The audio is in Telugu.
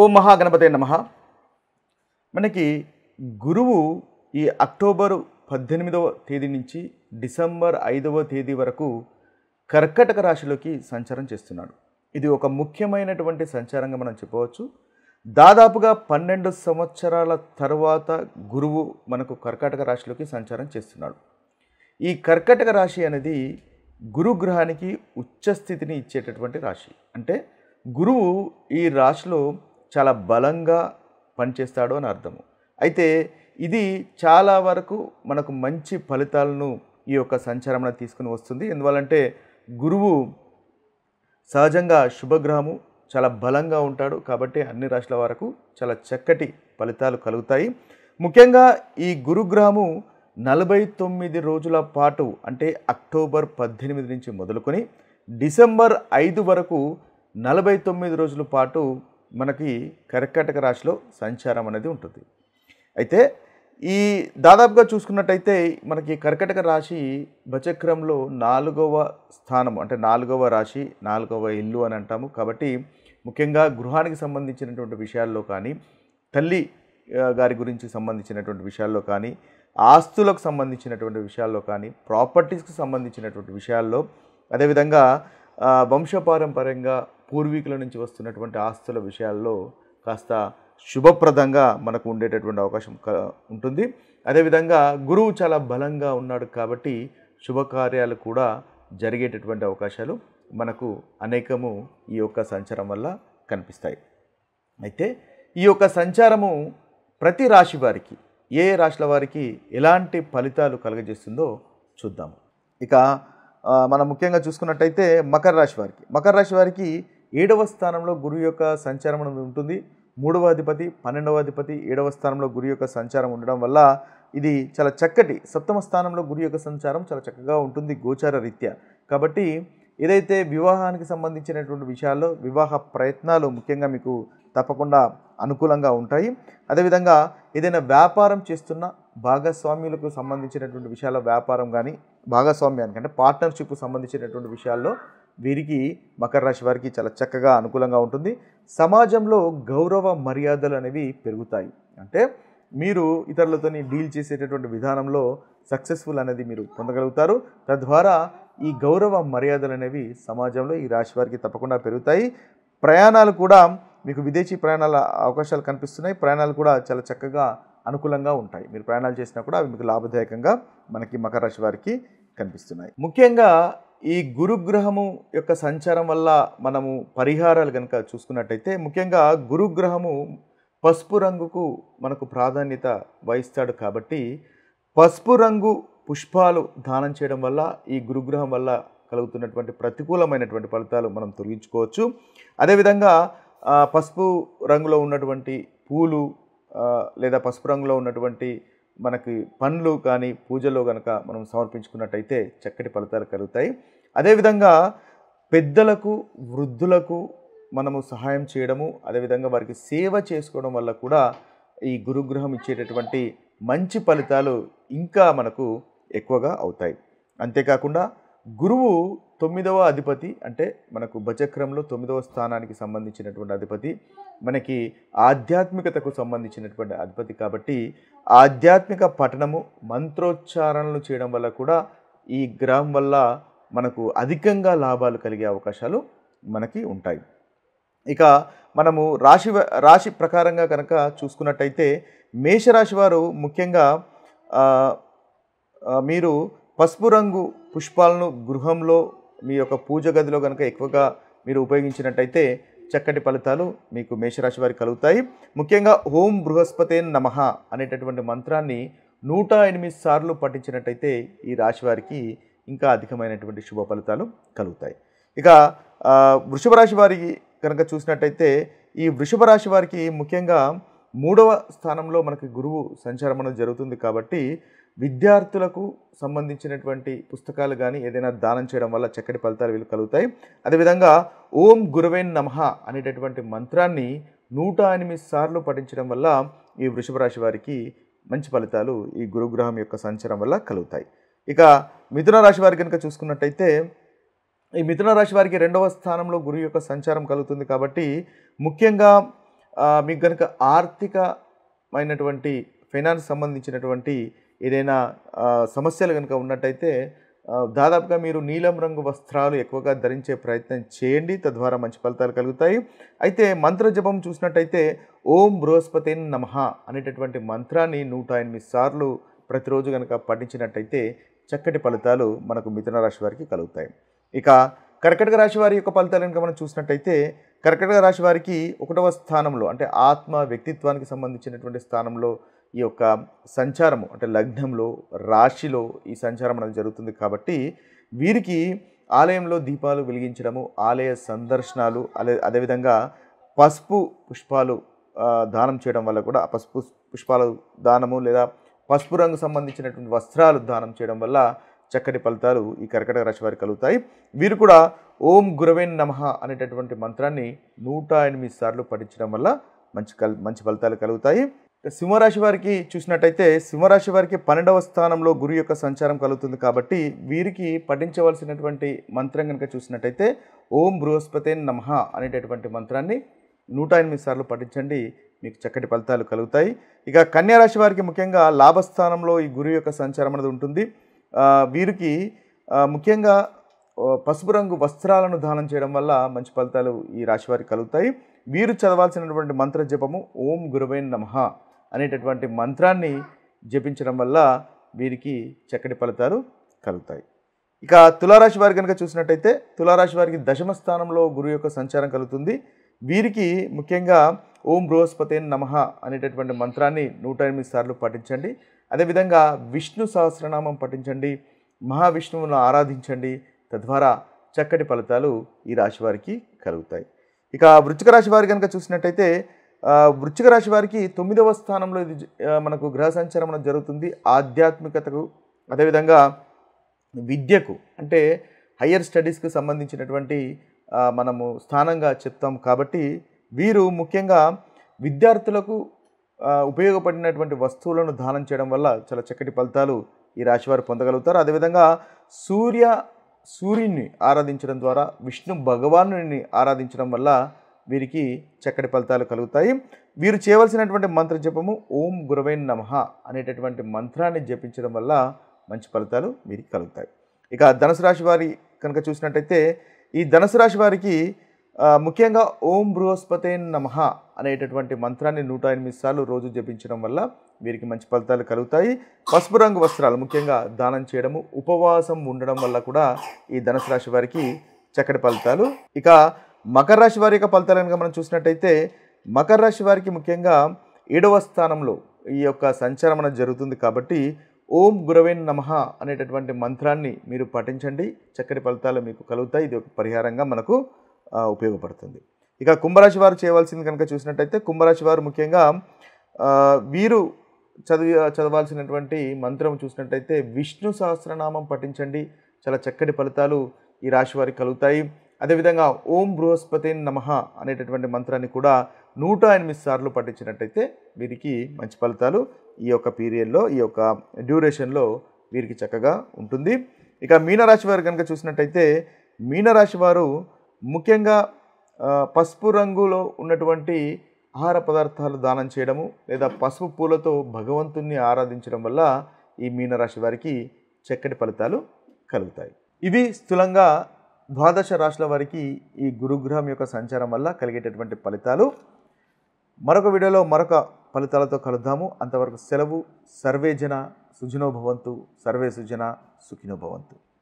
ఓం మహాగణపతే నమః. మనకి గురువు ఈ అక్టోబరు 18వ తేదీ నుంచి డిసెంబర్ 5వ తేదీ వరకు కర్కాటక రాశిలోకి సంచారం చేస్తున్నాడు. ఇది ఒక ముఖ్యమైనటువంటి సంచారంగా మనం చెప్పవచ్చు. దాదాపుగా 12 సంవత్సరాల తర్వాత గురువు మనకు కర్కాటక రాశిలోకి సంచారం చేస్తున్నాడు. ఈ కర్కాటక రాశి అనేది గురుగ్రహానికి ఉచ్చ స్థితిని ఇచ్చేటటువంటి రాశి. అంటే గురువు ఈ రాశిలో చాలా బలంగా పనిచేస్తాడు అని అర్థము. అయితే ఇది చాలా వరకు మనకు మంచి ఫలితాలను ఈ యొక్క సంచారం తీసుకుని వస్తుంది. ఎందువల్లంటే గురువు సహజంగా శుభగ్రహము, చాలా బలంగా ఉంటాడు. కాబట్టి అన్ని రాశుల వరకు చాలా చక్కటి ఫలితాలు కలుగుతాయి. ముఖ్యంగా ఈ గురుగ్రహము 49 రోజుల పాటు, అంటే అక్టోబర్ 18 నుంచి మొదలుకొని డిసెంబర్ 5 వరకు 49 రోజుల పాటు మనకి కర్కాటక రాశిలో సంచారం అనేది ఉంటుంది. అయితే ఈ దాదాపుగా చూసుకున్నట్టయితే మనకి కర్కాటక రాశి బచక్రంలో 4వ స్థానం, అంటే 4వ రాశి, 4వ ఇల్లు అని అంటాము. కాబట్టి ముఖ్యంగా గృహానికి సంబంధించినటువంటి విషయాల్లో కానీ, తల్లి గారి గురించి సంబంధించినటువంటి విషయాల్లో కానీ, ఆస్తులకు సంబంధించినటువంటి విషయాల్లో కానీ, ప్రాపర్టీస్కి సంబంధించినటువంటి విషయాల్లో, అదేవిధంగా వంశపారంపర్యంగా పూర్వీకుల నుంచి వస్తున్నటువంటి ఆస్తుల విషయాల్లో కాస్త శుభప్రదంగా మనకు ఉండేటటువంటి అవకాశం ఉంటుంది. అదేవిధంగా గురువు చాలా బలంగా ఉన్నాడు కాబట్టి శుభకార్యాలు కూడా జరిగేటటువంటి అవకాశాలు మనకు అనేకము ఈ యొక్క సంచారం వల్ల కనిపిస్తాయి. అయితే ఈ యొక్క సంచారము ప్రతి రాశి వారికి, ఏ రాశుల వారికి ఎలాంటి ఫలితాలు కలుగజేస్తుందో చూద్దాము. ఇక మనం ముఖ్యంగా చూసుకున్నట్టయితే మకర రాశి వారికి 7వ స్థానంలో గురువు యొక్క సంచారం అనేది ఉంటుంది. 3వ అధిపతి, 12వ అధిపతి 7వ స్థానంలో గురువు యొక్క సంచారం ఉండడం వల్ల ఇది చాలా చక్కటి, 7వ స్థానంలో గురువు యొక్క సంచారం చాలా చక్కగా ఉంటుంది గోచార రీత్యా. కాబట్టి ఏదైతే వివాహానికి సంబంధించినటువంటి విషయాల్లో వివాహ ప్రయత్నాలు ముఖ్యంగా మీకు తప్పకుండా అనుకూలంగా ఉంటాయి. అదేవిధంగా ఏదైనా వ్యాపారం చేస్తున్న భాగస్వామ్యులకు సంబంధించినటువంటి విషయాల్లో, వ్యాపారం కానీ భాగస్వామ్యానికి అంటే పార్ట్నర్షిప్కు సంబంధించినటువంటి విషయాల్లో వీరికి మకర రాశి వారికి చాలా చక్కగా అనుకూలంగా ఉంటుంది. సమాజంలో గౌరవ మర్యాదలు అనేవి పెరుగుతాయి. అంటే మీరు ఇతరులతోని డీల్ చేసేటటువంటి విధానంలో సక్సెస్ఫుల్ అనేది మీరు పొందగలుగుతారు. తద్వారా ఈ గౌరవ మర్యాదలు అనేవి సమాజంలో ఈ రాశి వారికి తప్పకుండా పెరుగుతాయి. ప్రయాణాలు కూడా మీకు విదేశీ ప్రయాణాల అవకాశాలు కనిపిస్తున్నాయి. ప్రయాణాలు కూడా చాలా చక్కగా అనుకూలంగా ఉంటాయి. మీరు ప్రయాణాలు చేసినా కూడా అవి మీకు లాభదాయకంగా మనకి మకర రాశి వారికి కనిపిస్తున్నాయి. ముఖ్యంగా ఈ గురుగ్రహము యొక్క సంచారం వల్ల మనము పరిహారాలు కనుక చూసుకున్నట్టయితే, ముఖ్యంగా గురుగ్రహము పసుపు రంగుకు మనకు ప్రాధాన్యత వహిస్తాడు. కాబట్టి పసుపు రంగు పుష్పాలు దానం చేయడం వల్ల ఈ గురుగ్రహం వల్ల కలుగుతున్నటువంటి ప్రతికూలమైనటువంటి ఫలితాలు మనం తొలగించుకోవచ్చు. అదేవిధంగా పసుపు రంగులో ఉన్నటువంటి పూలు లేదా పసుపు రంగులో ఉన్నటువంటి మనకి పండ్లు కానీ పూజలో కనుక మనం సమర్పించుకున్నట్టయితే చక్కటి ఫలితాలు కలుగుతాయి. అదేవిధంగా పెద్దలకు, వృద్ధులకు మనము సహాయం చేయడము, అదేవిధంగా వారికి సేవ చేసుకోవడం వల్ల కూడా ఈ గురుగ్రహం ఇచ్చేటటువంటి మంచి ఫలితాలు ఇంకా మనకు ఎక్కువగా అవుతాయి. అంతేకాకుండా గురువు 9వ అధిపతి, అంటే మనకు బచక్రంలో 9వ స్థానానికి సంబంధించినటువంటి అధిపతి, మనకి ఆధ్యాత్మికతకు సంబంధించినటువంటి అధిపతి. కాబట్టి ఆధ్యాత్మిక పఠనము, మంత్రోచ్చారణలు చేయడం వల్ల కూడా ఈ గ్రహం వల్ల మనకు అధికంగా లాభాలు కలిగే అవకాశాలు మనకి ఉంటాయి. ఇక మనము రాశి ప్రకారంగా కనుక చూసుకున్నట్టయితే మేషరాశి వారు ముఖ్యంగా మీరు పసుపు రంగు పుష్పాలను గృహంలో మీ యొక్క పూజ గదిలో కనుక ఎక్కువగా మీరు ఉపయోగించినట్టయితే చక్కటి ఫలితాలు మీకు మేషరాశి వారికి కలుగుతాయి. ముఖ్యంగా ఓం బృహస్పతే నమః అనేటటువంటి మంత్రాన్ని 108 సార్లు పఠించినట్టయితే ఈ రాశి వారికి ఇంకా అధికమైనటువంటి శుభ ఫలితాలు కలుగుతాయి. ఇక వృషభ రాశి వారికి కనుక చూసినట్టయితే ఈ వృషభ రాశి వారికి ముఖ్యంగా 3వ స్థానంలో మనకి గురువు సంచారం అనేది జరుగుతుంది. కాబట్టి విద్యార్థులకు సంబంధించినటువంటి పుస్తకాలు కానీ ఏదైనా దానం చేయడం వల్ల చక్కటి ఫలితాలు వీళ్ళు కలుగుతాయి. అదేవిధంగా ఓం గురవే నమః అనేటటువంటి మంత్రాన్ని 108 సార్లు పఠించడం వల్ల ఈ వృషభ రాశి వారికి మంచి ఫలితాలు ఈ గురుగ్రహం యొక్క సంచారం వల్ల కలుగుతాయి. ఇక మిథున రాశి వారికి కనుక చూసుకున్నట్టయితే ఈ మిథున రాశి వారికి 2వ స్థానంలో గురువు యొక్క సంచారం కలుగుతుంది. కాబట్టి ముఖ్యంగా మీకు గనుక ఆర్థికమైనటువంటి ఫైనాన్స్ సంబంధించినటువంటి ఏదైనా సమస్యలు గనుక ఉన్నట్టయితే దాదాపుగా మీరు నీలం రంగు వస్త్రాలు ఎక్కువగా ధరించే ప్రయత్నం చేయండి. తద్వారా మంచి ఫలితాలు కలుగుతాయి. అయితే మంత్ర జపం చూసినట్టయితే ఓం బృహస్పతే నమః అనేటటువంటి మంత్రాన్ని 108 సార్లు ప్రతిరోజు కనుక పఠించినట్టయితే చక్కటి ఫలితాలు మనకు మిథున రాశి వారికి కలుగుతాయి. ఇక కర్కాటక రాశి వారి యొక్క ఫలితాలు కనుక మనం చూసినట్టయితే కర్కాటక రాశి వారికి 1వ స్థానంలో అంటే ఆత్మ వ్యక్తిత్వానికి సంబంధించినటువంటి స్థానంలో ఈ యొక్క సంచారము అంటే లగ్నంలో రాశిలో ఈ సంచారం అనేది జరుగుతుంది. కాబట్టి వీరికి ఆలయంలో దీపాలు వెలిగించడము, ఆలయ సందర్శనాలు, అదేవిధంగా పసుపు పుష్పాలు దానం చేయడం వల్ల కూడా పసుపు పుష్పాలు దానము లేదా పసుపు రంగు సంబంధించినటువంటి వస్త్రాలు దానం చేయడం వల్ల చక్కటి ఫలితాలు ఈ కర్కాటక రాశి వారికి కలుగుతాయి. వీరు కూడా ఓం గురవే నమః అనేటటువంటి మంత్రాన్ని 108 సార్లు పఠించడం వల్ల మంచి ఫలితాలు కలుగుతాయి. సింహరాశి వారికి చూసినట్టయితే సింహరాశి వారికి 12వ స్థానంలో గురు యొక్క సంచారం కలుగుతుంది. కాబట్టి వీరికి పఠించవలసినటువంటి మంత్రం కనుక చూసినట్టయితే ఓం బృహస్పతే నమః అనేటటువంటి మంత్రాన్ని 108 సార్లు పఠించండి, మీకు చక్కటి ఫలితాలు కలుగుతాయి. ఇక కన్యా రాశి వారికి ముఖ్యంగా లాభస్థానంలో ఈ గురు యొక్క సంచారం అనేది ఉంటుంది. వీరికి ముఖ్యంగా పసుపు రంగు వస్త్రాలను దానం చేయడం వల్ల మంచి ఫలితాలు ఈ రాశి వారికి కలుగుతాయి. వీరు చదవాల్సినటువంటి మంత్ర జపము ఓం గురవే నమః అనేటటువంటి మంత్రాన్ని జపించడం వల్ల వీరికి చక్కటి ఫలితాలు కలుగుతాయి. ఇక తులారాశి వారి కనుక చూసినట్టయితే తులారాశి వారికి 10వ స్థానంలో గురువు యొక్క సంచారం కలుగుతుంది. వీరికి ముఖ్యంగా ఓం బృహస్పతే నమః అనేటటువంటి మంత్రాన్ని 108 సార్లు పఠించండి. అదేవిధంగా విష్ణు సహస్రనామం పఠించండి, మహావిష్ణువును ఆరాధించండి. తద్వారా చక్కటి ఫలితాలు ఈ రాశి వారికి కలుగుతాయి. ఇక వృశ్చిక రాశి వారి కనుక చూసినట్టయితే వృశ్చిక రాశి వారికి 9వ స్థానంలో ఇది మనకు గ్రహ సంచారం జరుగుతుంది. ఆధ్యాత్మికతకు అదేవిధంగా విద్యకు అంటే హయ్యర్ స్టడీస్కి సంబంధించినటువంటి మనము స్థానంగా చెప్తాం. కాబట్టి వీరు ముఖ్యంగా విద్యార్థులకు ఉపయోగపడినటువంటి వస్తువులను దానం చేయడం వల్ల చాలా చక్కటి ఫలితాలు ఈ రాశివారు పొందగలుగుతారు. అదేవిధంగా సూర్యుని ఆరాధించడం ద్వారా విష్ణు భగవానుని ఆరాధించడం వల్ల వీరికి చక్కటి ఫలితాలు కలుగుతాయి. వీరు చేయవలసినటువంటి మంత్ర జపము ఓం గురవే నమః అనేటటువంటి మంత్రాన్ని జపించడం వల్ల మంచి ఫలితాలు వీరికి కలుగుతాయి. ఇక ధనుసు రాశి వారి కనుక చూసినట్టయితే ఈ ధనుసు రాశి వారికి ముఖ్యంగా ఓం బృహస్పతే నమః అనేటటువంటి మంత్రాన్ని 108 సార్లు రోజు జపించడం వల్ల వీరికి మంచి ఫలితాలు కలుగుతాయి. పసుపు రంగు వస్త్రాలు ముఖ్యంగా దానం చేయడము, ఉపవాసం ఉండడం వల్ల కూడా ఈ ధనుసు రాశి వారికి చక్కటి ఫలితాలు. ఇక మకర రాశి వారి యొక్క ఫలితాలు కనుక మనం చూసినట్టయితే మకర రాశి వారికి ముఖ్యంగా 7వ స్థానంలో ఈ యొక్క సంచారం అనేది జరుగుతుంది. కాబట్టి ఓం గురవే నమః అనేటటువంటి మంత్రాన్ని మీరు పఠించండి, చక్కటి ఫలితాలు మీకు కలుగుతాయి. ఇది ఒక పరిహారంగా మనకు ఉపయోగపడుతుంది. ఇక కుంభరాశి వారు చేయవలసింది కనుక చూసినట్టయితే కుంభరాశి వారు ముఖ్యంగా వీరు చదవాల్సినటువంటి మంత్రం చూసినట్టయితే విష్ణు సహస్రనామం పఠించండి, చాలా చక్కటి ఫలితాలు ఈ రాశి వారికి కలుగుతాయి. అదేవిధంగా ఓం బృహస్పతే నమః అనేటటువంటి మంత్రాన్ని కూడా 108 సార్లు పఠించినట్టయితే వీరికి మంచి ఫలితాలు ఈ యొక్క పీరియడ్లో ఈ యొక్క డ్యూరేషన్లో వీరికి చక్కగా ఉంటుంది. ఇక మీనరాశి వారు కనుక చూసినట్టయితే మీనరాశి వారు ముఖ్యంగా పసుపు రంగులో ఉన్నటువంటి ఆహార పదార్థాలు దానం చేయడము లేదా పసుపు పూలతో భగవంతుణ్ణి ఆరాధించడం వల్ల ఈ మీనరాశి వారికి చక్కటి ఫలితాలు కలుగుతాయి. ఇవి స్థూలంగా 12 రాశుల వారికి ఈ గురుగ్రహం యొక్క సంచారం వల్ల కలిగేటటువంటి ఫలితాలు. మరొక వీడియోలో మరొక ఫలితాలతో కలుద్దాము. అంతవరకు సెలవు. సర్వే జన సుఖినో భవంతు, సర్వే సుజన సుఖినో భవంతు.